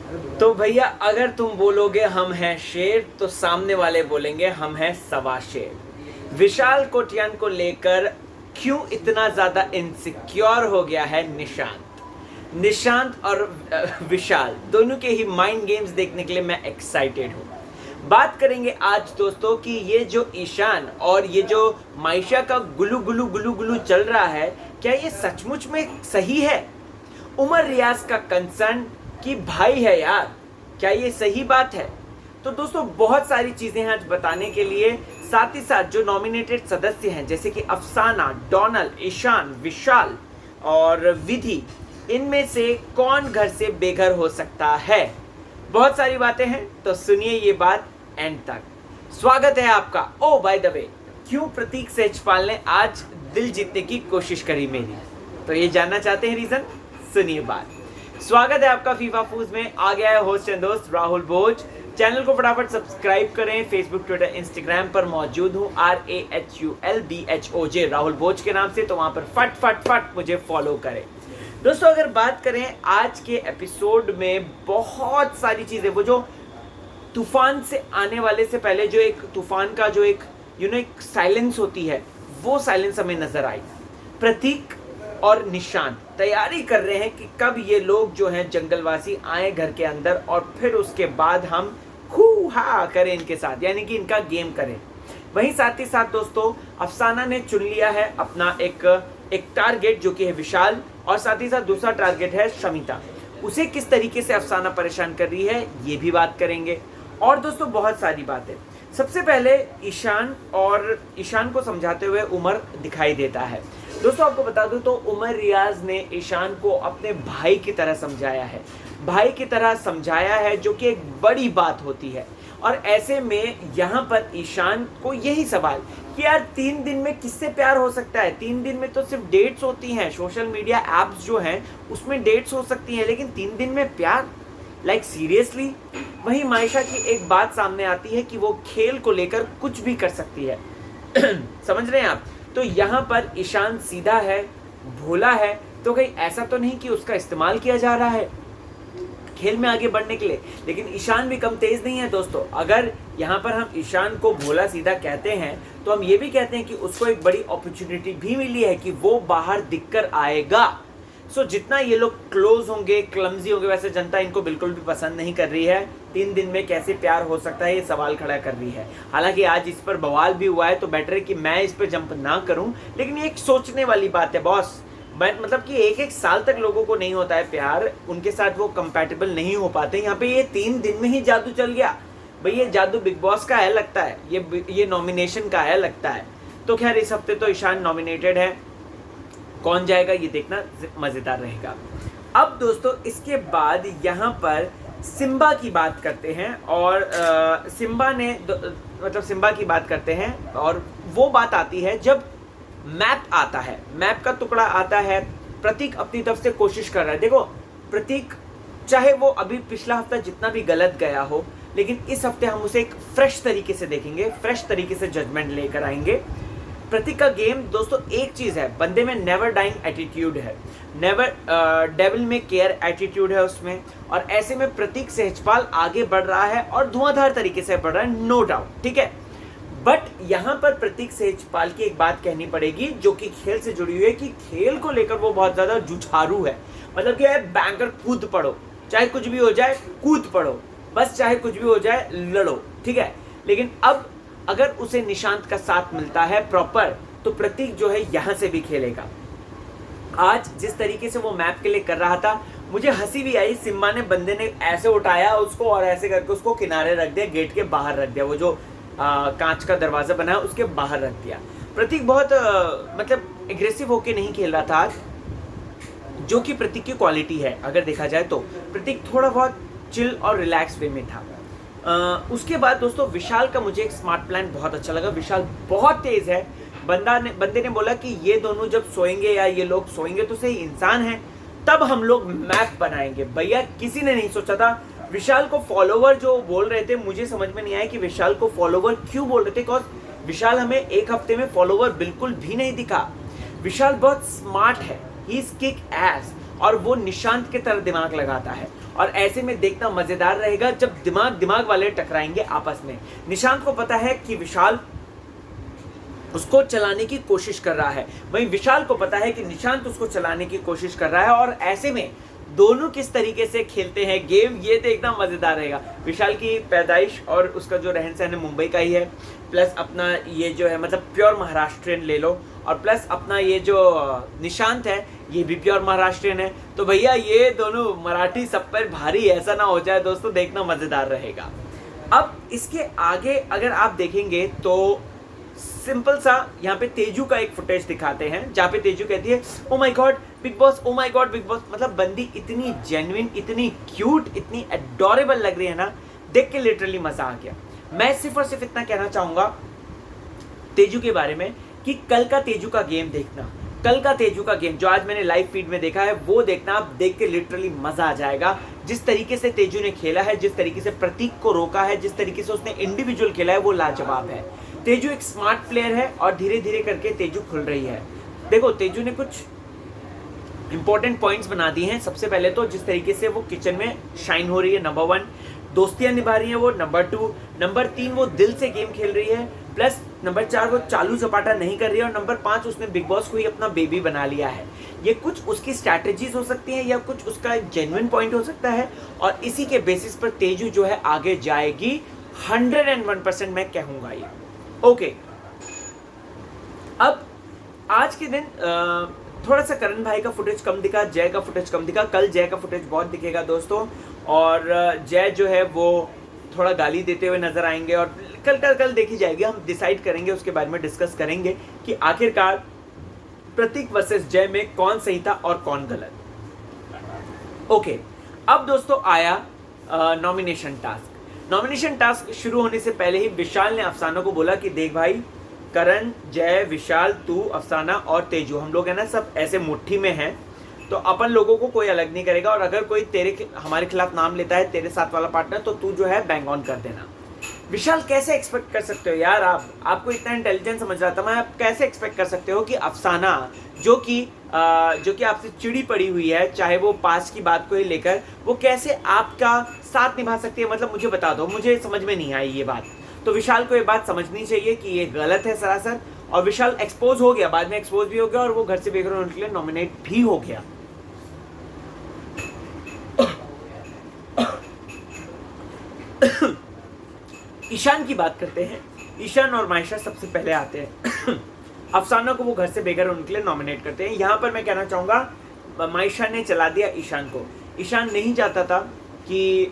तो भैया अगर तुम बोलोगे हम हैं शेर तो सामने वाले बोलेंगे हम हैं सवा शेर। विशाल कोटियान को लेकर क्यों इतना ज्यादा इनसिक्योर हो गया है निशांत। निशांत और विशाल दोनों के ही माइंड गेम्स देखने के लिए मैं एक्साइटेड हूँ। बात करेंगे आज दोस्तों कि ये जो ईशान और ये जो माइशा का गुलू गुलू गुलू गुलू चल रहा है, क्या ये सचमुच में सही है। उमर रियाज का कंसर्न कि भाई है यार, क्या ये सही बात है। तो दोस्तों बहुत सारी चीजें हैं आज बताने के लिए। साथ ही साथ जो नॉमिनेटेड सदस्य हैं जैसे कि अफसाना, डोनल, ईशान, विशाल और विधि, इनमें से कौन घर से बेघर हो सकता है। बहुत सारी बातें हैं तो सुनिए ये बात एंड तक। स्वागत है आपका। ओ बाय द वे, क्यों प्रतीक सेजपाल ने आज दिल जीतने की कोशिश करी मेरी, तो ये जानना चाहते हैं रीजन, सुनिए बात। स्वागत है आपका फीफा फूज में। आ गया है होस्ट एंड दोस्त राहुल भोज। चैनल को फटाफट सब्सक्राइब करें। फेसबुक, ट्विटर, इंस्टाग्राम पर मौजूद हूँ RAHULBHOJ राहुल भोज के नाम से, तो वहां पर फट फट फट मुझे फॉलो करें। दोस्तों अगर बात करें आज के एपिसोड में, बहुत सारी चीजें, वो जो तूफान से आने वाले से पहले जो एक तूफान का जो एक एक साइलेंस होती है, वो साइलेंस हमें नजर आई। प्रतीक और निशांत तैयारी कर रहे हैं कि कब ये लोग जो हैं जंगलवासी आए घर के अंदर और फिर उसके बाद हम हू हा करें इनके साथ, यानी कि इनका गेम करें। वहीं साथ ही साथ दोस्तों अफसाना ने चुन लिया है अपना एक टारगेट जो कि है विशाल, और साथ ही साथ दूसरा टारगेट है शमिता। उसे किस तरीके से अफसाना परेशान कर रही है ये भी बात करेंगे। और दोस्तों बहुत सारी बातें। सबसे पहले ईशान को समझाते हुए उमर दिखाई देता है। दोस्तों आपको बता दूं तो उमर रियाज ने ईशान को अपने भाई की तरह समझाया है, भाई की तरह समझाया है, जो कि एक बड़ी बात होती है। और ऐसे में यहाँ पर ईशान को यही सवाल कि यार 3 दिन में किससे प्यार हो सकता है। 3 दिन में तो सिर्फ डेट्स होती हैं, सोशल मीडिया एप्स जो हैं उसमें डेट्स हो सकती हैं, लेकिन 3 दिन में प्यार, लाइक सीरियसली। वहीं मायशा की एक बात सामने आती है कि वो खेल को लेकर कुछ भी कर सकती है समझ रहे हैं आप। तो यहाँ पर ईशान सीधा है, भोला है, तो कहीं ऐसा तो नहीं कि उसका इस्तेमाल किया जा रहा है खेल में आगे बढ़ने के लिए। लेकिन ईशान भी कम तेज नहीं है दोस्तों। अगर यहाँ पर हम ईशान को भोला सीधा कहते हैं तो हम ये भी कहते हैं कि उसको एक बड़ी अपॉर्चुनिटी भी मिली है कि वो बाहर दिखकर आएगा। सो जितना ये लोग क्लोज होंगे, क्लमजी होंगे, वैसे जनता इनको बिल्कुल भी पसंद नहीं कर रही है। 3 दिन में कैसे प्यार हो सकता है ये सवाल खड़ा कर रही है। हालांकि आज इस पर बवाल भी हुआ है तो बेटर है कि मैं इस पर जंप ना करूं, लेकिन ये एक सोचने वाली बात है बॉस। मतलब कि एक साल तक लोगों को नहीं होता है प्यार, उनके साथ वो कंपैटिबल नहीं हो पाते। यहाँ पे ये 3 दिन में ही जादू चल गया भाई। ये जादू बिग बॉस का है लगता है, ये नॉमिनेशन का है लगता है। तो खैर इस हफ्ते तो ईशान नॉमिनेटेड है, कौन जाएगा ये देखना मजेदार रहेगा। अब दोस्तों इसके बाद यहाँ पर सिम्बा की बात करते हैं, और सिम्बा की बात करते हैं, और वो बात आती है जब मैप आता है, मैप का टुकड़ा आता है। प्रतीक अपनी तरफ से कोशिश कर रहा है। देखो प्रतीक, चाहे वो अभी पिछला हफ्ता जितना भी गलत गया हो, लेकिन इस हफ्ते हम उसे एक फ्रेश तरीके से देखेंगे, फ्रेश तरीके से जजमेंट लेकर आएंगे। प्रतीक का गेम दोस्तों एक चीज है, बंदे में नेवर डाइंग एटीट्यूड है, नेवर डेविल में केयर एटीट्यूड है उसमें। और ऐसे में प्रतीक सेजपाल आगे बढ़ रहा है और धुआंधार तरीके से बढ़ रहा है, नो डाउट, ठीक है। बट यहाँ पर प्रतीक सेजपाल की एक बात कहनी पड़ेगी जो कि खेल से जुड़ी हुई है, कि खेल को लेकर वो बहुत ज्यादा जुझारू है। मतलब क्या है, बैंकर कूद पड़ो, चाहे कुछ भी हो जाए कूद पड़ो, बस चाहे कुछ भी हो जाए लड़ो, ठीक है। लेकिन अब अगर उसे निशांत का साथ मिलता है प्रॉपर, तो प्रतीक जो है यहां से भी खेलेगा। आज जिस तरीके से वो मैप के लिए कर रहा था, मुझे हंसी भी आई। सिम्बा ने बंदे ने ऐसे उठाया उसको और ऐसे करके उसको किनारे रख दिया, गेट के बाहर रख दिया, वो जो कांच का दरवाजा बना है उसके बाहर रख दिया। प्रतीक बहुत मतलब एग्रेसिव होके नहीं खेल रहा था आज, जो कि प्रतीक की क्वालिटी है। अगर देखा जाए तो प्रतीक थोड़ा बहुत चिल और रिलैक्स वे में था। उसके बाद दोस्तों विशाल का मुझे एक स्मार्ट प्लान बहुत अच्छा लगा। विशाल बहुत तेज है। बंदे ने बोला कि ये दोनों जब सोएंगे या ये लोग सोएंगे तो सही इंसान हैं, तब हम लोग मैप बनाएंगे। भैया किसी ने नहीं सोचा था। विशाल को फॉलोवर जो बोल रहे थे, मुझे समझ में नहीं आया कि विशाल को फॉलोवर क्यों बोल रहे थे, बिकॉज विशाल हमें एक हफ्ते में फॉलोवर बिल्कुल भी नहीं दिखा। विशाल बहुत स्मार्ट है, ही इज किक एस। और वो निशांत की तरह दिमाग लगाता है। और ऐसे में देखना मजेदार रहेगा जब दिमाग वाले टकराएंगे आपस में। निशांत को पता है कि विशाल उसको चलाने की कोशिश कर रहा है, वहीं विशाल को पता है कि निशांत उसको चलाने की कोशिश कर रहा है। और ऐसे में दोनों किस तरीके से खेलते हैं गेम, ये देखना मजेदार रहेगा। विशाल की पैदाइश और उसका जो रहन सहन है मुंबई का ही है, प्लस अपना ये जो है मतलब प्योर महाराष्ट्रियन ले लो, और प्लस अपना ये जो निशांत है ये भी प्योर महाराष्ट्रियन है। तो भैया ये दोनों मराठी सब पर भारी ऐसा ना हो जाए दोस्तों, देखना मजेदार रहेगा। अब इसके आगे अगर आप देखेंगे तो सिंपल सा यहाँ पे तेजू का एक फुटेज दिखाते हैं जहाँ पे तेजू कहती है oh my God big boss, oh my God big boss. मतलब बंदी इतनी जेन्युइन, इतनी क्यूट, इतनी एडोरेबल लग रही है ना, देख के लिटरली मजा आ गया। मैं सिर्फ और सिर्फ इतना कहना चाहूंगा तेजू के बारे में कि कल का तेजू का गेम देखना, कल का तेजू का गेम जो आज मैंने लाइव फीड में देखा है वो देखना, आप देख के लिटरली मजा आ जाएगा। जिस तरीके से तेजू ने खेला है, जिस तरीके से प्रतीक को रोका है, जिस तरीके से उसने इंडिविजुअल खेला है वो लाजवाब है। तेजू एक स्मार्ट प्लेयर है और धीरे धीरे करके तेजू खुल रही है। देखो तेजू ने कुछ इंपॉर्टेंट पॉइंट्स बना दिए हैं। सबसे पहले तो जिस तरीके से वो किचन में शाइन हो रही है, नंबर 1, दोस्तियां निभा रही है वो, नंबर 2, नंबर 3 वो दिल से गेम खेल रही है, प्लस नंबर 4 वो चालू चपाटा नहीं कर रही है, और नंबर 5 उसने बिग बॉस को ही अपना बेबी बना लिया है। ये कुछ उसकी स्ट्रैटेजीज हो सकती हैं या कुछ उसका जेन्युइन पॉइंट हो सकता है, और इसी के बेसिस पर तेजू जो है आगे जाएगी 101% मैं कहूंगा ये। ओके, अब आज के दिन थोड़ा सा करण भाई का फुटेज कम दिखा, जय का फुटेज कम दिखा। कल जय का फुटेज बहुत दिखेगा दोस्तों, और जय जो है वो थोड़ा गाली देते हुए नजर आएंगे, और कल देखी जाएगी, हम डिसाइड करेंगे, उसके बारे में डिस्कस करेंगे कि आखिरकार प्रतीक वर्सेस जय में कौन सही था और कौन गलत। ओके, अब दोस्तों आया नॉमिनेशन टास्क। नॉमिनेशन टास्क शुरू होने से पहले ही विशाल ने अफसाना को बोला कि देख भाई, करण, जय, विशाल, तू, अफसाना और तेजू, हम लोग है ना सब ऐसे मुट्ठी में हैं, तो अपन लोगों को कोई अलग नहीं करेगा, और अगर कोई हमारे खिलाफ नाम लेता है, तेरे साथ वाला पार्टनर, तो तू जो है बैंग ऑन कर देना। विशाल कैसे एक्सपेक्ट कर सकते हो यार, आपको इतना इंटेलिजेंट समझ रहा था मैं, आप कैसे एक्सपेक्ट कर सकते हो कि अफसाना जो कि आपसे चिड़ी पड़ी हुई है, चाहे वो पास की बात को ही लेकर, वो कैसे आपका साथ निभा सकती है? मतलब मुझे बता दो, मुझे समझ में नहीं आई ये बात। तो विशाल को ये बात समझनी चाहिए कि ये गलत है सरासर, और विशाल एक्सपोज हो गया, बाद में एक्सपोज भी हो गया, और वो घर से बेघर होने के लिए नॉमिनेट भी हो गया। ईशान की बात करते हैं। ईशान और मायशा सबसे पहले आते हैं। अफसाना को वो घर से बेघर होने के लिए नॉमिनेट करते हैं। यहाँ पर मैं कहना चाहूँगा मायशा ने चला दिया ईशान को। ईशान नहीं चाहता था कि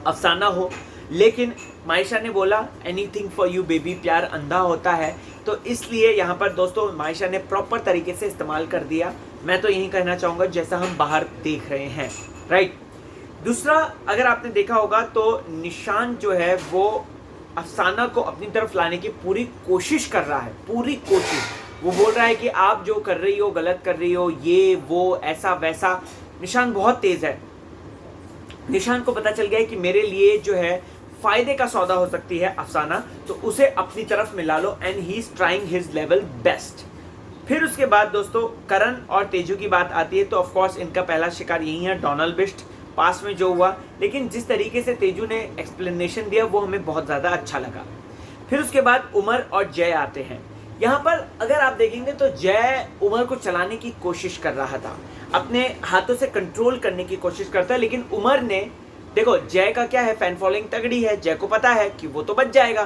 अफसाना हो, लेकिन मायशा ने बोला एनीथिंग फॉर यू बेबी, प्यार अंधा होता है, तो इसलिए यहाँ पर दोस्तों मायशा ने प्रॉपर तरीके से इस्तेमाल कर दिया। मैं तो यही कहना चाहूँगा जैसा हम बाहर देख रहे हैं, राइट। दूसरा, अगर आपने देखा होगा तो निशान जो है वो अफसाना को अपनी तरफ लाने की पूरी कोशिश कर रहा है, पूरी कोशिश। वो बोल रहा है कि आप जो कर रही हो गलत कर रही हो, ये वो ऐसा वैसा। निशान बहुत तेज है, निशान को पता चल गया है कि मेरे लिए जो है फायदे का सौदा हो सकती है अफसाना, तो उसे अपनी तरफ मिला लो, and he is trying his level best. फिर उसके बाद दोस्तों करण और तेजू की बात आती है, तो ऑफ कोर्स इनका पहला शिकार यही है, डोनाल्ड बिस्ट पास में जो हुआ, लेकिन जिस तरीके से तेजू ने एक्सप्लेनेशन दिया वो हमें बहुत ज़्यादा अच्छा लगा। फिर उसके बाद उमर और जय आते हैं। यहाँ पर अगर आप देखेंगे तो जय उमर को चलाने की कोशिश कर रहा था, अपने हाथों से कंट्रोल करने की कोशिश करता है, लेकिन उमर ने, देखो जय का क्या है, फैन फॉलोइंग तगड़ी है, जय को पता है कि वो तो बच जाएगा।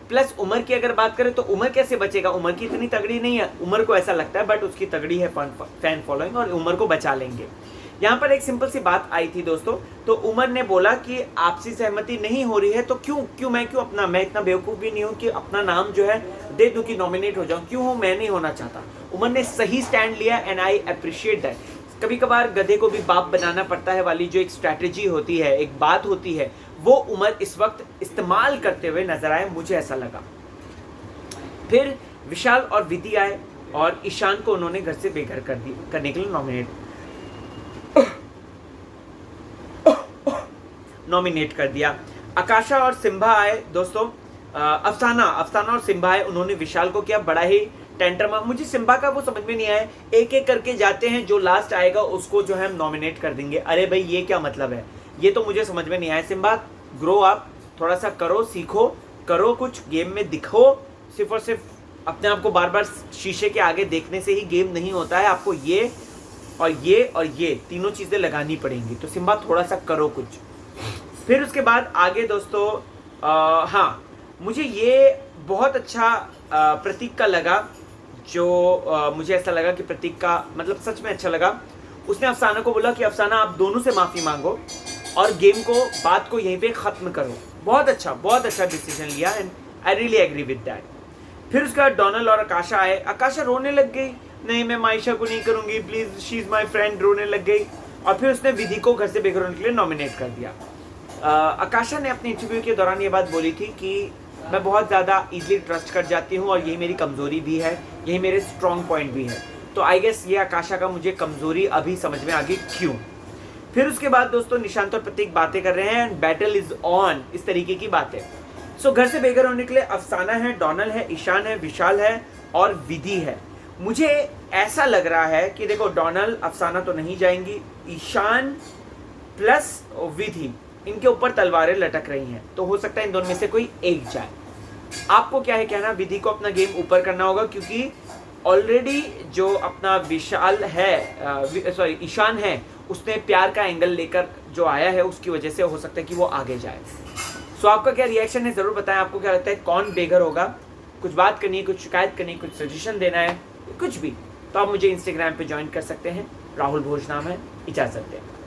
प्लस उमर की अगर बात करें तो उमर कैसे बचेगा, उमर की इतनी तगड़ी नहीं है, उमर को ऐसा लगता है, बट उसकी तगड़ी है फैन फॉलोइंग, और उमर को बचा लेंगे। यहाँ पर एक सिंपल सी बात आई थी दोस्तों, तो उमर ने बोला कि आपसी सहमति नहीं हो रही है तो मैं इतना बेवकूफ़ भी नहीं हूँ कि अपना नाम जो है दे दूँ कि नॉमिनेट हो जाऊँ, क्यों हूँ, मैं नहीं होना चाहता। उमर ने सही स्टैंड लिया, एंड आई अप्रिशिएट दैट। कभी कभार गधे को भी बाप बनाना पड़ता है वाली जो एक स्ट्रैटेजी होती है, एक बात होती है, वो उमर इस वक्त इस्तेमाल करते हुए नजर आए, मुझे ऐसा लगा। फिर विशाल और विधि आए और ईशान को उन्होंने घर से बेघर करने के लिए नॉमिनेट कर दिया। आकाशा और सिम्बा आए दोस्तों, अफसाना और सिम्बा आए, उन्होंने विशाल को किया बड़ा ही टेंटर मुझे सिम्बा का वो समझ में नहीं आया, एक एक करके जाते हैं, जो लास्ट आएगा उसको जो है हम नॉमिनेट कर देंगे। अरे भाई ये क्या मतलब है, ये तो मुझे समझ में नहीं आया। सिम्बा ग्रो अप, थोड़ा सा करो, सीखो, करो कुछ, गेम में दिखो। सिर्फ और सिर्फ अपने आप को बार बार शीशे के आगे देखने से ही गेम नहीं होता है, आपको ये और ये और ये तीनों चीज़ें लगानी पड़ेंगी। तो सिम्बा थोड़ा सा करो कुछ। फिर उसके बाद आगे दोस्तों हाँ, मुझे ये बहुत अच्छा प्रतीक का लगा, जो मुझे ऐसा लगा कि प्रतीक का मतलब सच में अच्छा लगा। उसने अफसाना को बोला कि अफसाना आप दोनों से माफ़ी मांगो और गेम को, बात को यहीं पे ख़त्म करो। बहुत अच्छा डिसीजन लिया and I really agree with that. फिर उसके बाद डोनाल्ड और आकाशा आए। आकाशा रोने लग गई, नहीं मैं मायशा को नहीं करूँगी, please she is my friend, रोने लग गई। और फिर उसने विधि को घर से बेघर होने के लिए नॉमिनेट कर दिया। आकाशा ने अपने इंटरव्यू के दौरान ये बात बोली थी कि मैं बहुत ज़्यादा ईजिली ट्रस्ट कर जाती हूँ और यही मेरी कमज़ोरी भी है, यही मेरे स्ट्रॉन्ग पॉइंट भी है। तो आई गेस ये आकाशा का मुझे कमज़ोरी अभी समझ में आ गई क्यों। फिर उसके बाद दोस्तों निशांत और प्रतीक बातें कर रहे हैं एंड बैटल इज़ ऑन, इस तरीके की बातें। सो घर से बेघर होने के लिए अफसाना है, डोनाल्ड है, ईशान है, विशाल है और विधि है। मुझे ऐसा लग रहा है कि देखो डोनाल्ड अफसाना तो नहीं जाएंगी, ईशान प्लस विधि, इनके ऊपर तलवारें लटक रही हैं, तो हो सकता है इन दोनों में से कोई एक जाए। आपको क्या है कहना, विधि को अपना गेम ऊपर करना होगा क्योंकि ऑलरेडी जो अपना विशाल है, सॉरी ईशान है, उसने प्यार का एंगल लेकर जो आया है उसकी वजह से हो सकता है कि वो आगे जाए। सो आपका क्या रिएक्शन है ज़रूर बताएं, आपको क्या लगता है कौन बेघर होगा। कुछ बात करनी है, कुछ शिकायत करनी है, कुछ सजेशन देना है, कुछ भी, तो आप मुझे इंस्टाग्राम पे ज्वाइन कर सकते हैं, राहुल भोज नाम है। इजाज़त दें।